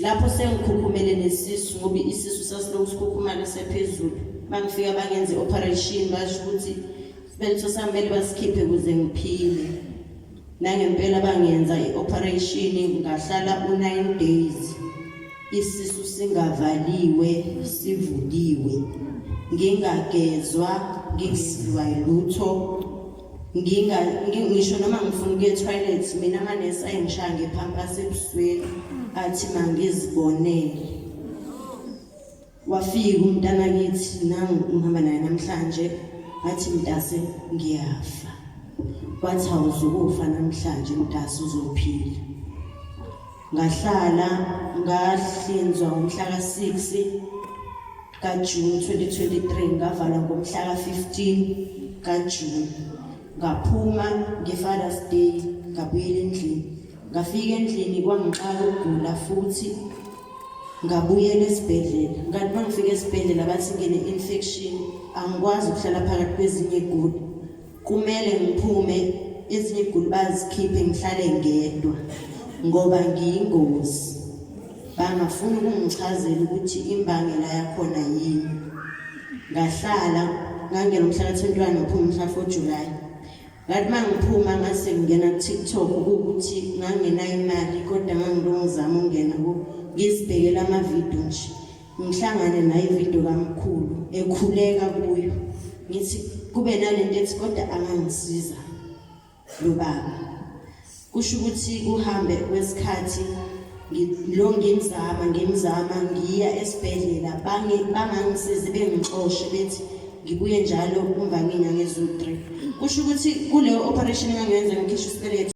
Lapho sengikhukhumele nesisu ngoba isisu sasilokhu sikhukhumala sephezulu. Bangifika bangenze operation basho ukuthi belitho samele basikhiphe ukuze ngiphile. Nangempela bangenza ioperation ngahlala u9 days. Isisu singavaliwe sivuliwe. Ngingagezwa, ngingizwa lutho. Ngisho noma ngifuna ukuya toilet mina amanesi ayengishaya ngephampas ebusweni athi mangizibonele. Wafika umntana kithi nangu ngihamba naye namhlanje athi Mdase ngiyafa. Wathi awuzukufa namhlanje Mdase uzophila. Ngahlala ngahlinzwa ngomhla ka6 kaJune 2023 ngavalwa ngomhla ka15 kaJune. Ngaphuma ngeFathers Day ngabuyela endlini. Ngafika endlini kwangiqala ukugula futhi ngabuyela esibhedlela. Ngathi mangifika esibhedlela bathi ngine-infection, angikwazi ukuhlala phakathi kwezinye iguli. Kumele ngiphume ezinye iguli bazikhiphe ngihlale ngedwa ngoba ngiyingozi. Bangafuna ukungichazela ukuthi imbangela yakhona yini. Ngahlala ngangena umhla ka21 ngaphuma umhla 4 July. Ngathi mangiphuma ngase ngingena kuTikTok ukuthi ngangenayo imali kodwa ngangilongizama ukungena ngizibhekela ama-video nje. Ngihlangane nayo ivideo kaMkhulu ekhuleka kuyo. Ngithi kube nalento ethi kodwa angangisiza lo baba. Kusho ukuthi kuhambe kwesikhathi ngimzama ngiya esibhedlela bangangisize bengixoshe bethi ngibuye njalo kumva nginyanga ezu3. Kusho ukuthi kuleyo operation engangenza ngikhishwe isibeletho